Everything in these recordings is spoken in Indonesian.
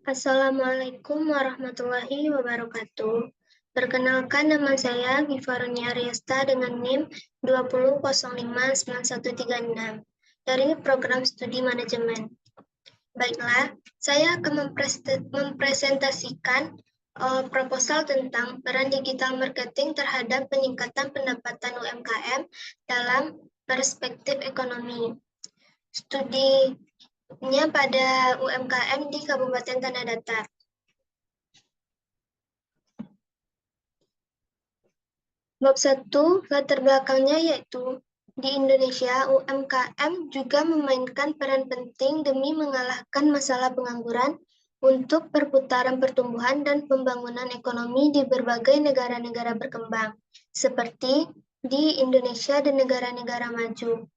Assalamualaikum warahmatullahi wabarakatuh. Perkenalkan, nama saya Givaronia Ariesta dengan NIM 20059136 dari Program Studi Manajemen. Baiklah, saya akan mempresentasikan proposal tentang peran digital marketing terhadap peningkatan pendapatan UMKM dalam perspektif ekonomi. Studinya pada UMKM di Kabupaten Tanah Datar. Bab 1, latar belakangnya yaitu di Indonesia, UMKM juga memainkan peran penting demi mengalahkan masalah pengangguran untuk perputaran pertumbuhan dan pembangunan ekonomi di berbagai negara-negara berkembang, seperti di Indonesia dan negara-negara maju.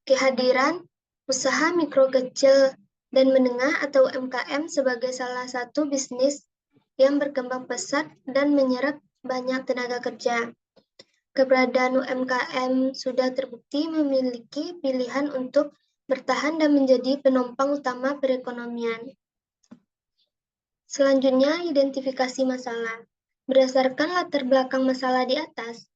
Kehadiran usaha mikro kecil dan menengah atau UMKM sebagai salah satu bisnis yang berkembang pesat dan menyerap banyak tenaga kerja. Keberadaan UMKM sudah terbukti memiliki pilihan untuk bertahan dan menjadi penopang utama perekonomian. Selanjutnya, identifikasi masalah. Berdasarkan latar belakang masalah di atas,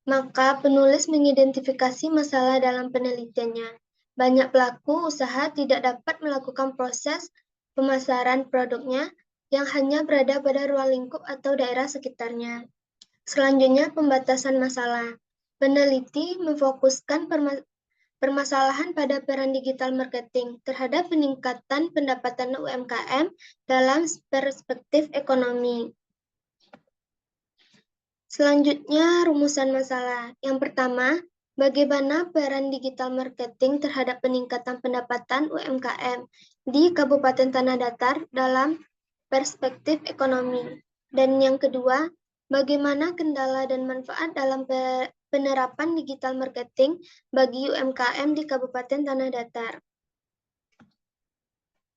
maka penulis mengidentifikasi masalah dalam penelitiannya. Banyak pelaku usaha tidak dapat melakukan proses pemasaran produknya yang hanya berada pada ruang lingkup atau daerah sekitarnya. Selanjutnya, pembatasan masalah. Peneliti memfokuskan permasalahan pada peran digital marketing terhadap peningkatan pendapatan UMKM dalam perspektif ekonomi. Selanjutnya, rumusan masalah. Yang pertama, bagaimana peran digital marketing terhadap peningkatan pendapatan UMKM di Kabupaten Tanah Datar dalam perspektif ekonomi. Dan yang kedua, bagaimana kendala dan manfaat dalam penerapan digital marketing bagi UMKM di Kabupaten Tanah Datar.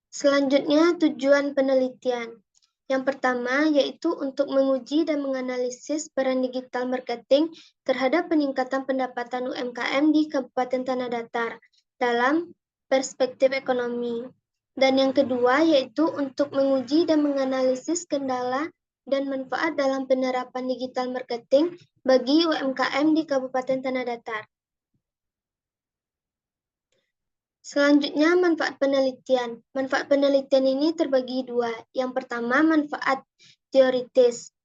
Selanjutnya, tujuan penelitian. Yang pertama, yaitu untuk menguji dan menganalisis peran digital marketing terhadap peningkatan pendapatan UMKM di Kabupaten Tanah Datar dalam perspektif ekonomi. Dan yang kedua, yaitu untuk menguji dan menganalisis kendala dan manfaat dalam penerapan digital marketing bagi UMKM di Kabupaten Tanah Datar. Selanjutnya, manfaat penelitian. Manfaat penelitian ini terbagi dua. Yang pertama, manfaat teoritis.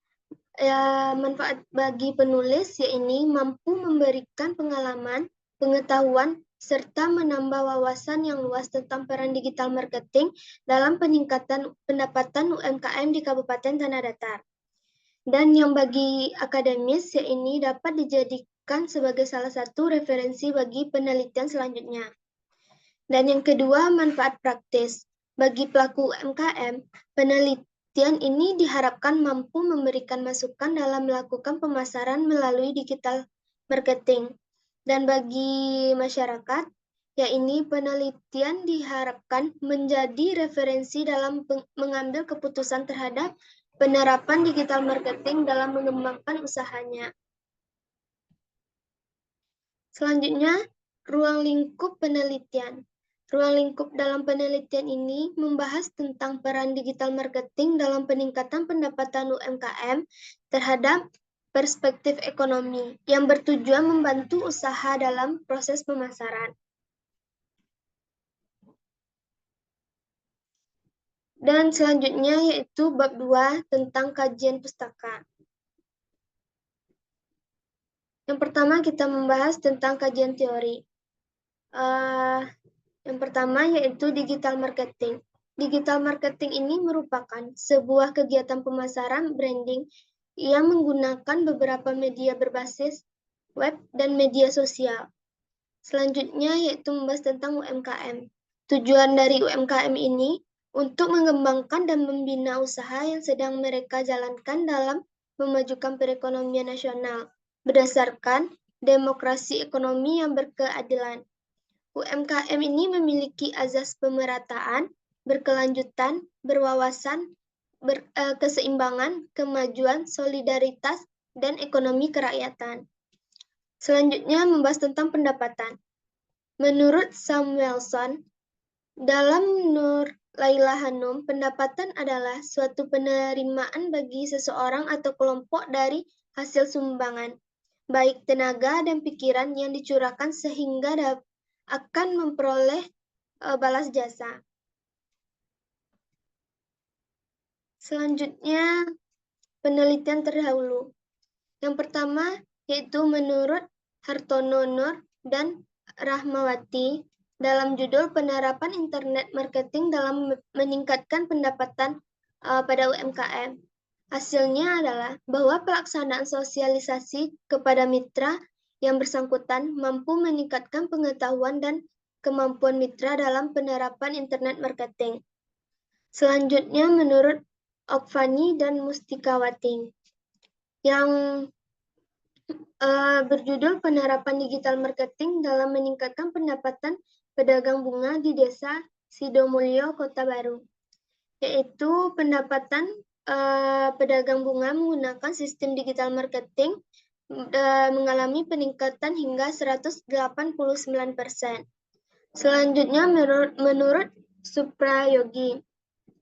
Manfaat bagi penulis yaitu mampu memberikan pengalaman, pengetahuan, serta menambah wawasan yang luas tentang peran digital marketing dalam peningkatan pendapatan UMKM di Kabupaten Tanah Datar. Dan yang bagi akademis yaitu dapat dijadikan sebagai salah satu referensi bagi penelitian selanjutnya. Dan yang kedua, manfaat praktis. Bagi pelaku UMKM, penelitian ini diharapkan mampu memberikan masukan dalam melakukan pemasaran melalui digital marketing. Dan bagi masyarakat, yaitu penelitian diharapkan menjadi referensi dalam mengambil keputusan terhadap penerapan digital marketing dalam mengembangkan usahanya. Selanjutnya, ruang lingkup penelitian. Ruang lingkup dalam penelitian ini membahas tentang peran digital marketing dalam peningkatan pendapatan UMKM terhadap perspektif ekonomi yang bertujuan membantu usaha dalam proses pemasaran. Dan selanjutnya yaitu bab 2 tentang kajian pustaka. Yang pertama kita membahas tentang kajian teori. Yang pertama yaitu digital marketing. Digital marketing ini merupakan sebuah kegiatan pemasaran branding yang menggunakan beberapa media berbasis web dan media sosial. Selanjutnya yaitu membahas tentang UMKM. Tujuan dari UMKM ini untuk mengembangkan dan membina usaha yang sedang mereka jalankan dalam memajukan perekonomian nasional berdasarkan demokrasi ekonomi yang berkeadilan. UMKM ini memiliki azas pemerataan, berkelanjutan, berwawasan, keseimbangan, kemajuan, solidaritas, dan ekonomi kerakyatan. Selanjutnya membahas tentang pendapatan. Menurut Samuelson, Dalam Nur Laila Hanum, pendapatan adalah suatu penerimaan bagi seseorang atau kelompok dari hasil sumbangan, baik tenaga dan pikiran yang dicurahkan sehingga akan memperoleh balas jasa. Selanjutnya, penelitian terdahulu. Yang pertama yaitu menurut Hartono Nur dan Rahmawati dalam judul Penerapan Internet Marketing dalam meningkatkan pendapatan pada UMKM. Hasilnya adalah bahwa pelaksanaan sosialisasi kepada mitra yang bersangkutan mampu meningkatkan pengetahuan dan kemampuan mitra dalam penerapan internet marketing. Selanjutnya menurut Okvani dan Mustikawati yang berjudul Penerapan Digital Marketing dalam Meningkatkan Pendapatan Pedagang Bunga di Desa Sidomulyo, Kota Baru, yaitu pendapatan pedagang bunga menggunakan sistem digital marketing mengalami peningkatan hingga 189%. Selanjutnya menurut Suprayogi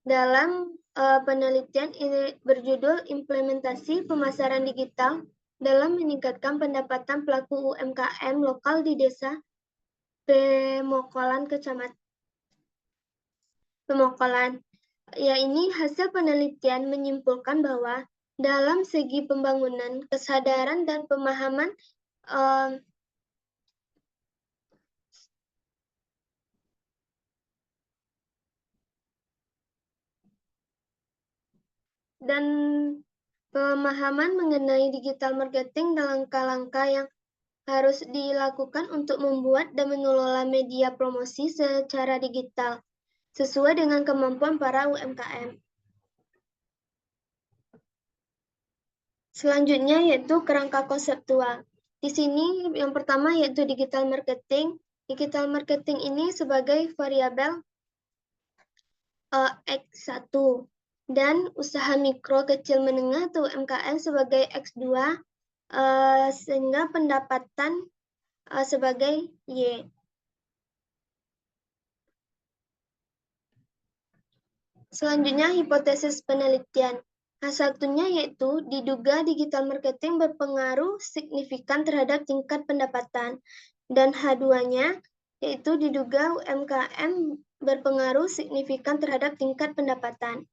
dalam penelitian ini berjudul Implementasi Pemasaran Digital dalam meningkatkan pendapatan pelaku UMKM lokal di Desa Pemokolan, Kecamatan Pemokolan. Ya, ini hasil penelitian menyimpulkan bahwa dalam segi pembangunan, kesadaran dan pemahaman dan pemahaman mengenai digital marketing dan langkah-langkah yang harus dilakukan untuk membuat dan mengelola media promosi secara digital sesuai dengan kemampuan para UMKM. Selanjutnya yaitu kerangka konseptual. Di sini yang pertama yaitu digital marketing. Digital marketing ini sebagai variabel X1 dan usaha mikro kecil menengah atau UMKM sebagai X2 sehingga pendapatan sebagai Y. Selanjutnya hipotesis penelitian. H1-nya yaitu diduga digital marketing berpengaruh signifikan terhadap tingkat pendapatan. Dan H2-nya yaitu diduga UMKM berpengaruh signifikan terhadap tingkat pendapatan.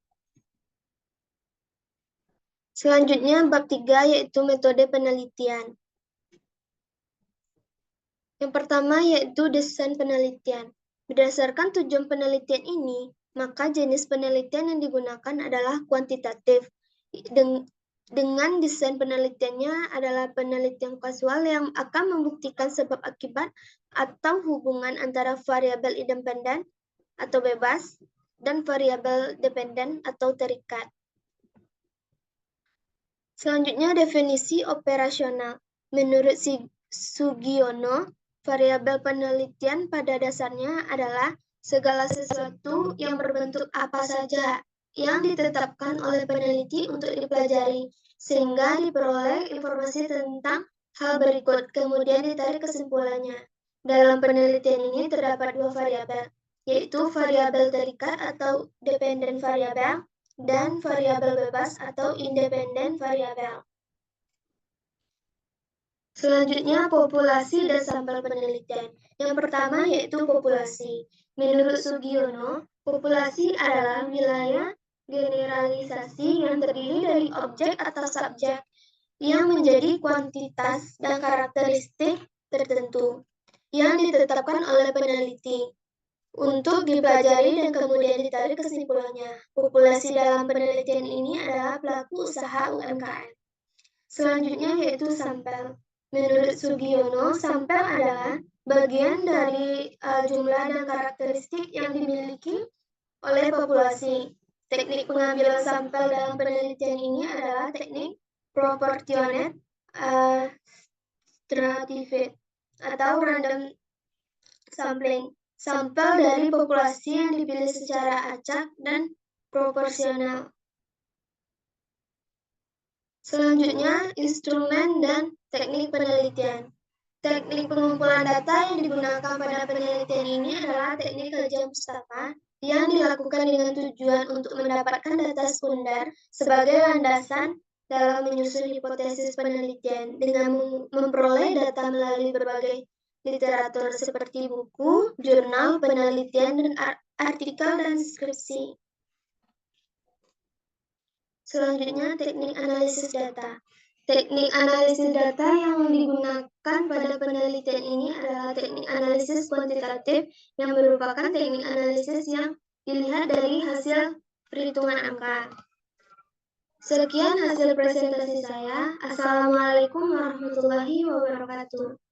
Selanjutnya bab 3 yaitu metode penelitian. Yang pertama yaitu desain penelitian. Berdasarkan tujuan penelitian ini, maka jenis penelitian yang digunakan adalah kuantitatif. Dengan desain penelitiannya adalah penelitian kasual yang akan membuktikan sebab akibat atau hubungan antara variabel independen atau bebas dan variabel dependen atau terikat. Selanjutnya definisi operasional. Menurut Sugiono, variabel penelitian pada dasarnya adalah segala sesuatu yang berbentuk apa saja yang ditetapkan oleh peneliti untuk dipelajari, sehingga diperoleh informasi tentang hal berikut, kemudian ditarik kesimpulannya. Dalam penelitian ini terdapat dua variabel, yaitu variabel terikat atau dependent variabel dan variabel bebas atau independen variabel. Selanjutnya, populasi dan sampel penelitian. Yang pertama yaitu populasi. Menurut Sugiono, populasi adalah wilayah generalisasi yang terdiri dari objek atau subjek yang menjadi kuantitas dan karakteristik tertentu yang ditetapkan oleh peneliti untuk dipelajari dan kemudian ditarik kesimpulannya. Populasi dalam penelitian ini adalah pelaku usaha UMKM. Selanjutnya yaitu sampel. Menurut Sugiono, sampel adalah bagian dari jumlah dan karakteristik yang dimiliki oleh populasi. Teknik pengambilan sampel dalam penelitian ini adalah teknik proportionate stratified atau random sampling. Sampel dari populasi yang dipilih secara acak dan proporsional. Selanjutnya, instrumen dan teknik penelitian. Teknik pengumpulan data yang digunakan pada penelitian ini adalah teknik kajian pustaka yang dilakukan dengan tujuan untuk mendapatkan data sekunder sebagai landasan dalam menyusun hipotesis penelitian dengan memperoleh data melalui berbagai literatur seperti buku, jurnal, penelitian, dan artikel dan skripsi. Selanjutnya, teknik analisis data. Teknik analisis data yang digunakan pada penelitian ini adalah teknik analisis kuantitatif yang merupakan teknik analisis yang dilihat dari hasil perhitungan angka. Sekian hasil presentasi saya. Assalamualaikum warahmatullahi wabarakatuh.